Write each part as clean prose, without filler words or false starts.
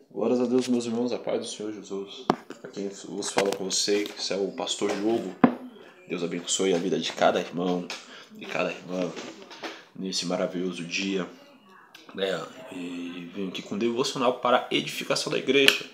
Glórias a Deus, meus irmãos, a paz do Senhor Jesus. Para quem vos fala com você, que é o pastor Diogo. Deus abençoe a vida de cada irmão, de cada irmã, nesse maravilhoso dia, né? E venho aqui com um devocional para a edificação da igreja.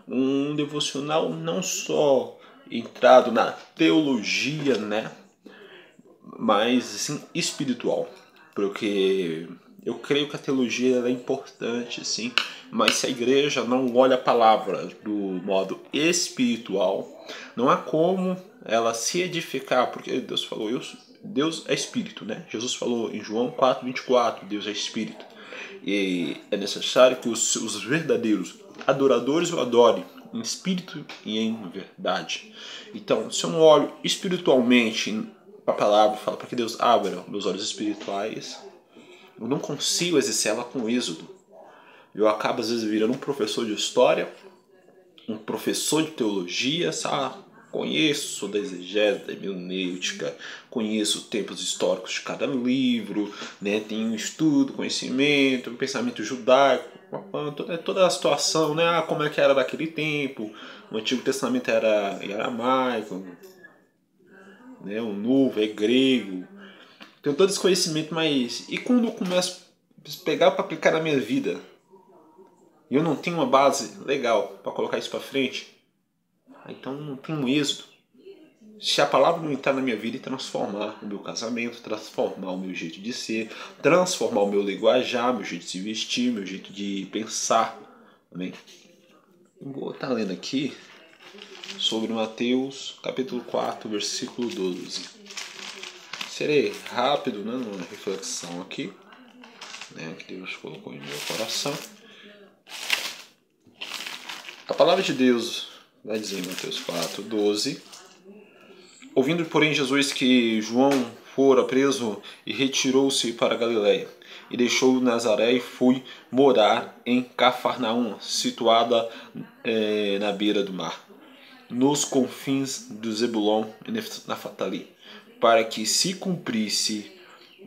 Um devocional não só entrado na teologia, né? Mas sim espiritual, porque eu creio que a teologia é importante, sim, mas se a igreja não olha a palavra do modo espiritual, não há como ela se edificar, porque Deus falou, Deus é espírito, né? Jesus falou em João 4:24, Deus é espírito, e é necessário que os verdadeiros adoradores o adorem em espírito e em verdade. Então, se eu não olho espiritualmente a palavra, fala para que Deus abra meus olhos espirituais, eu não consigo exercer ela com êxodo. Eu acabo às vezes virando um professor de história, um professor de teologia, sabe? Conheço da exegese, da hermenêutica, conheço tempos históricos de cada livro, né? Tenho estudo, conhecimento, pensamento judaico, toda a situação, né? Como é que era daquele tempo, o Antigo Testamento era em aramaico, né? O Novo é grego. Tenho todo esse conhecimento, mas e quando eu começo a pegar para aplicar na minha vida e eu não tenho uma base legal para colocar isso para frente, então não tem um êxito. Se a palavra não entrar na minha vida e transformar o meu casamento, transformar o meu jeito de ser, transformar o meu linguajar, meu jeito de se vestir, meu jeito de pensar, amém? Eu vou estar lendo aqui sobre Mateus capítulo 4, versículo 12. Serei rápido, né, numa reflexão aqui, né, que Deus colocou em meu coração. A palavra de Deus vai dizer em Mateus 4, 12: Ouvindo, porém, Jesus que João fora preso, e retirou-se para a Galiléia, e deixou Nazaré e foi morar em Cafarnaum, situada na beira do mar, nos confins do Zebulon e Naftali, para que se cumprisse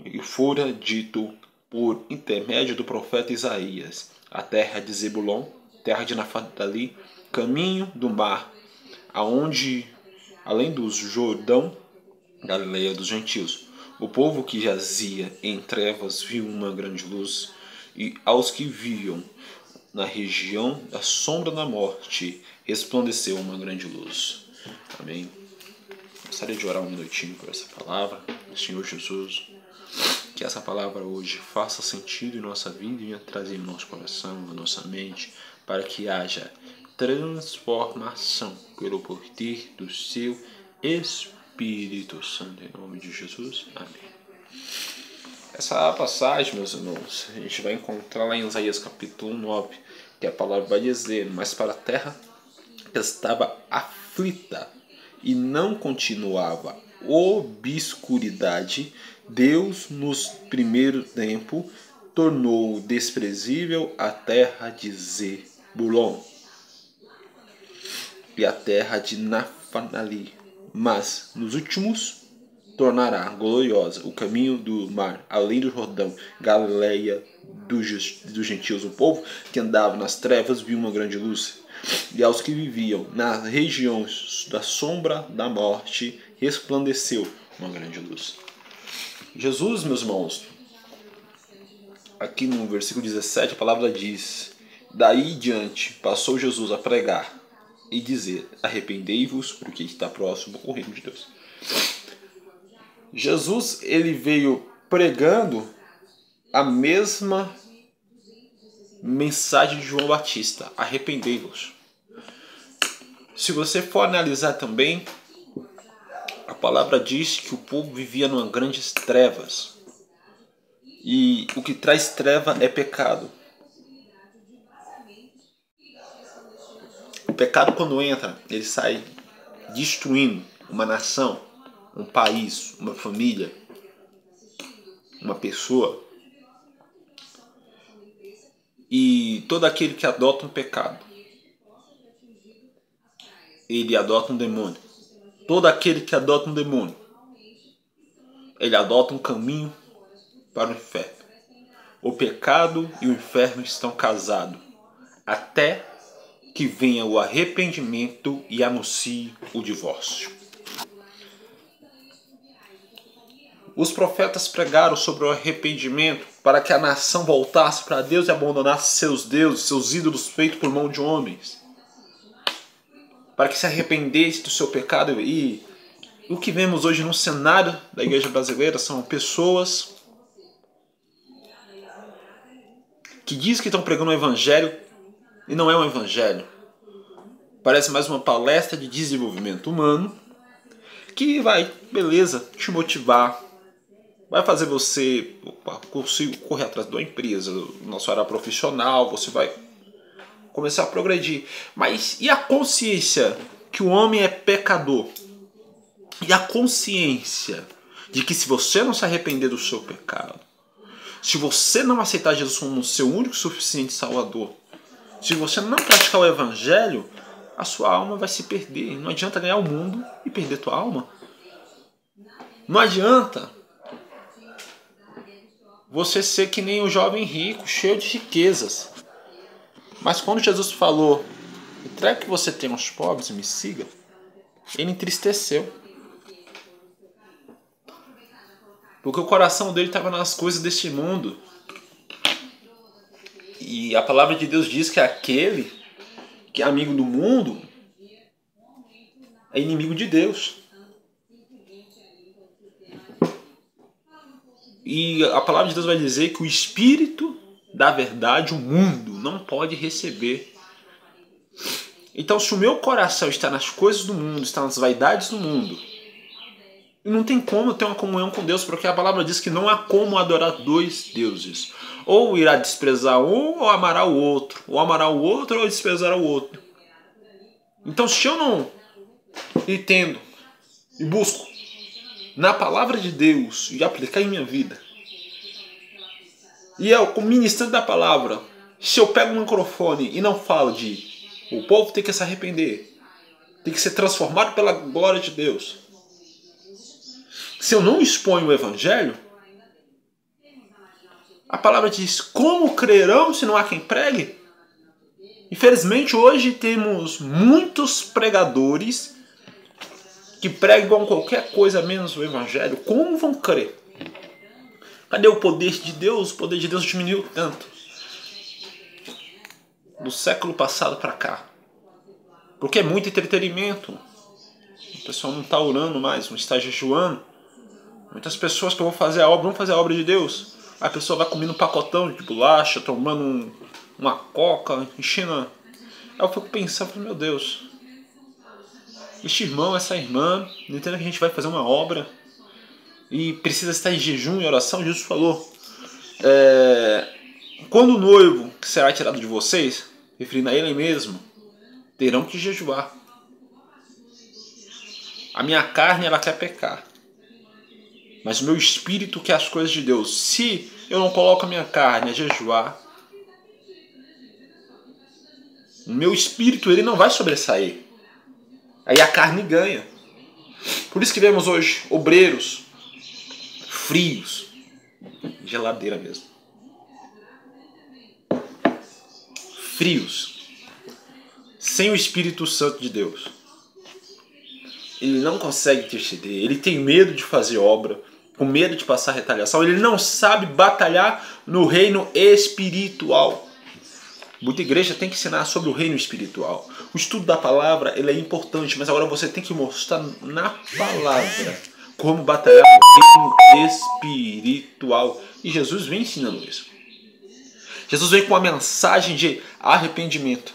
e fora dito por intermédio do profeta Isaías: a terra de Zebulon, terra de Naftali, caminho do mar, aonde, além do Jordão, Galileia dos gentios, o povo que jazia em trevas viu uma grande luz, e aos que viviam na região da sombra da morte resplandeceu uma grande luz. Amém. Gostaria de orar um minutinho por essa palavra. Senhor Jesus, que essa palavra hoje faça sentido em nossa vida e venha trazer em nosso coração, na nossa mente, para que haja transformação pelo poder do seu Espírito Santo, em nome de Jesus. Amém. Essa passagem, meus irmãos, a gente vai encontrar lá em Isaías capítulo 9, que a palavra vai dizer: mas para a terra que estava aflita e não continuava obscuridade, Deus, nos primeiros tempos, tornou desprezível a terra de Zebulon e a terra de Naftali, mas nos últimos tornará gloriosa o caminho do mar, além do Jordão, Galileia dos gentios. O povo que andava nas trevas viu uma grande luz, e aos que viviam nas regiões da sombra da morte resplandeceu uma grande luz. Jesus, meus irmãos, aqui no versículo 17 a palavra diz: daí em diante passou Jesus a pregar e dizer: arrependei-vos, porque está próximo o reino de Deus. Jesus, ele veio pregando a mesma mensagem de João Batista: arrependei-vos. Se você for analisar também, a palavra diz que o povo vivia numa grandes trevas, e o que traz treva é pecado. O pecado, quando entra, ele sai destruindo uma nação, um país, uma família, uma pessoa. E todo aquele que adota um pecado, ele adota um demônio. Todo aquele que adota um demônio, ele adota um caminho para o inferno. O pecado e o inferno estão casados. até que venha o arrependimento e anuncie o divórcio. Os profetas pregaram sobre o arrependimento para que a nação voltasse para Deus e abandonasse seus deuses, seus ídolos feitos por mão de homens. Para que se arrependesse do seu pecado. E o que vemos hoje no cenário da igreja brasileira são pessoas que dizem que estão pregando o evangelho e não é um evangelho. Parece mais uma palestra de desenvolvimento humano que vai, beleza, te motivar, vai fazer você conseguir correr atrás da empresa, na sua área profissional, você vai começar a progredir. Mas e a consciência que o homem é pecador? E a consciência de que se você não se arrepender do seu pecado, se você não aceitar Jesus como seu único e suficiente Salvador, se você não praticar o Evangelho, a sua alma vai se perder. Não adianta ganhar o mundo e perder tua alma. Não adianta você ser que nem o jovem rico, cheio de riquezas. Mas quando Jesus falou, entregue o que você tem aos pobres e me siga, ele entristeceu. Porque o coração dele estava nas coisas deste mundo. E a palavra de Deus diz que aquele que é amigo do mundo é inimigo de Deus. E a palavra de Deus vai dizer que o Espírito da verdade, o mundo, não pode receber. Então, se o meu coração está nas coisas do mundo, está nas vaidades do mundo, não tem como eu ter uma comunhão com Deus, porque a palavra diz que não há como adorar dois deuses. Ou irá desprezar um, ou amará o outro. Ou amará o outro, ou desprezará o outro. Então, se eu não entendo e busco na palavra de Deus e aplicar em minha vida, e eu, como ministrante da palavra, se eu pego um microfone e não falo de o povo tem que se arrepender, tem que ser transformado pela glória de Deus, se eu não exponho o Evangelho, a palavra diz, como crerão se não há quem pregue? Infelizmente hoje temos muitos pregadores que pregam qualquer coisa menos o Evangelho. Como vão crer? Cadê o poder de Deus? O poder de Deus diminuiu tanto do século passado para cá. Porque é muito entretenimento. O pessoal não está orando mais, não está jejuando. Muitas pessoas que vão fazer a obra de Deus. A pessoa vai comendo um pacotão de bolacha, tomando uma coca, enchendo. Aí eu fico pensando, meu Deus, este irmão, essa irmã, não entendo que a gente vai fazer uma obra e precisa estar em jejum e oração. Jesus falou, quando o noivo será tirado de vocês, referindo a ele mesmo, terão que jejuar. A minha carne, ela quer pecar, mas o meu espírito quer as coisas de Deus. Se eu não coloco a minha carne a jejuar, o meu espírito ele não vai sobressair. Aí a carne ganha. Por isso que vemos hoje obreiros frios, geladeira mesmo, frios, sem o Espírito Santo de Deus. Ele não consegue interceder, ele tem medo de fazer obra, com medo de passar retaliação, ele não sabe batalhar no reino espiritual. Muita igreja tem que ensinar sobre o reino espiritual. O estudo da palavra ele é importante, mas agora você tem que mostrar na palavra como batalhar no reino espiritual. E Jesus vem ensinando isso. Jesus vem com uma mensagem de arrependimento,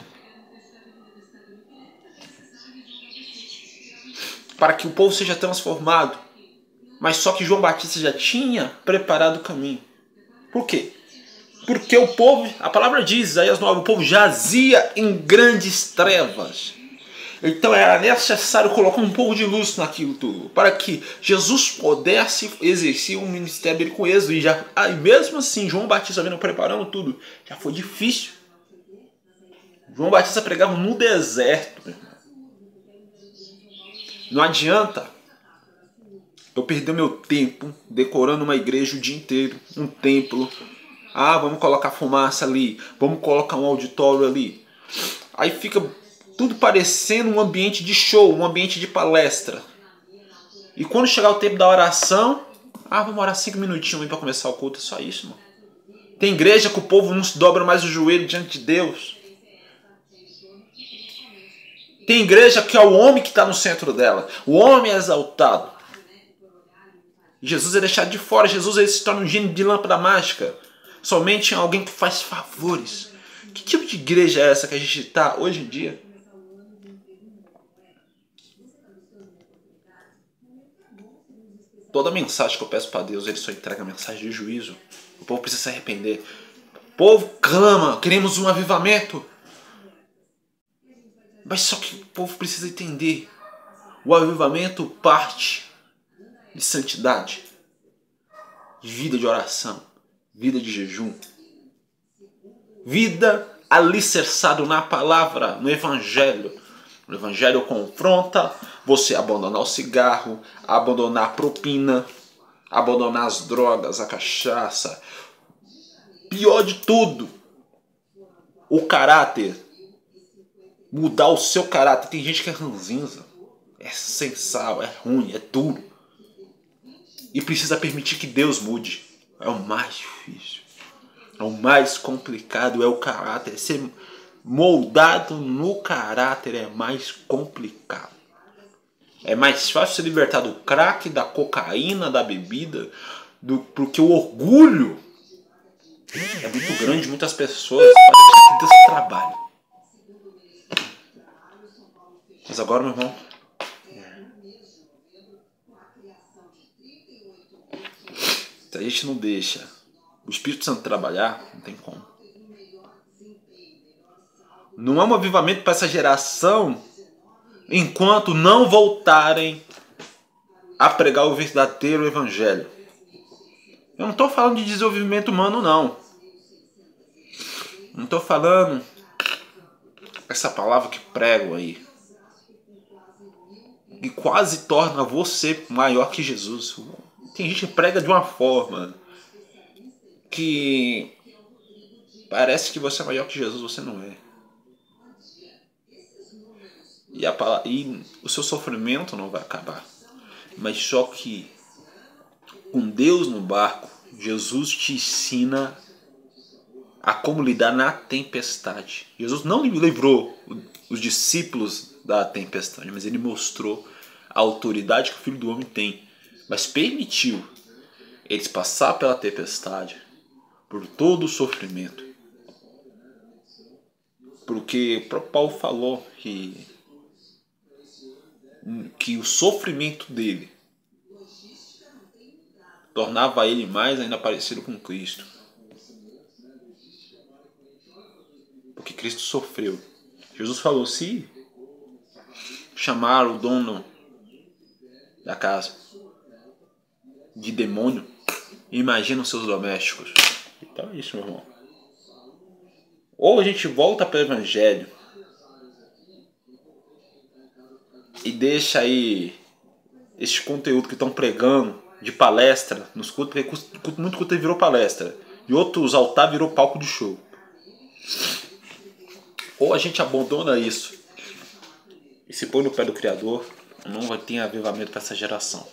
para que o povo seja transformado. Mas só que João Batista já tinha preparado o caminho. Por quê? Porque o povo, a palavra diz, Isaías 9, o povo jazia em grandes trevas. Então era necessário colocar um pouco de luz naquilo tudo, para que Jesus pudesse exercer o ministério dele com êxito. E mesmo assim, João Batista vindo preparando tudo, já foi difícil. João Batista pregava no deserto, meu irmão. Não adianta eu perder meu tempo decorando uma igreja o dia inteiro, um templo, Ah, vamos colocar fumaça ali. Vamos colocar um auditório ali. Aí fica tudo parecendo um ambiente de show, um ambiente de palestra. E quando chegar o tempo da oração, vamos orar 5 minutinhos aí para começar o culto. É só isso, mano. Tem igreja que o povo não se dobra mais o joelho diante de Deus. Tem igreja que é o homem que está no centro dela. O homem é exaltado. Jesus é deixado de fora. Jesus ele se torna um gênio de lâmpada mágica. Somente alguém que faz favores. Que tipo de igreja é essa que a gente está hoje em dia? Toda mensagem que eu peço para Deus, ele só entrega a mensagem de juízo. O povo precisa se arrepender. O povo clama, queremos um avivamento. Mas só que o povo precisa entender. O avivamento parte de santidade, de vida de oração, vida de jejum, vida alicerçada na palavra, no evangelho. O evangelho confronta você a abandonar o cigarro, a abandonar a propina, a abandonar as drogas, a cachaça. Pior de tudo, o caráter. Mudar o seu caráter. Tem gente que é ranzinza, é sem sal, é ruim, é duro. E precisa permitir que Deus mude. É o mais difícil. É o mais complicado, é o caráter. Ser moldado no caráter é mais complicado. É mais fácil se libertar do crack, da cocaína, da bebida, porque o orgulho é muito grande. Muitas pessoas podem deixar que Deus trabalhe. Mas agora, meu irmão, se a gente não deixa o Espírito Santo trabalhar, não tem como. Não há um avivamento para essa geração enquanto não voltarem a pregar o verdadeiro evangelho. Eu não estou falando de desenvolvimento humano, não. Não estou falando essa palavra que prego aí, que quase torna você maior que Jesus. Tem gente que prega de uma forma que parece que você é maior que Jesus, você não é. E o seu sofrimento não vai acabar. Mas só que com Deus no barco, Jesus te ensina a como lidar na tempestade. Jesus não livrou os discípulos da tempestade, mas ele mostrou a autoridade que o Filho do Homem tem. Mas permitiu eles passar pela tempestade, por todo o sofrimento. Porque o próprio Paulo falou que o sofrimento dele tornava ele mais ainda parecido com Cristo. Porque Cristo sofreu. Jesus falou, se chamar o dono da casa de demônio, imagina os seus domésticos. Então é isso, meu irmão. Ou a gente volta para o evangelho e deixa aí esse conteúdo que estão pregando de palestra nos cultos, porque muito culto virou palestra. E outros altar virou palco de show. Ou a gente abandona isso e se põe no pé do Criador, não vai ter avivamento para essa geração.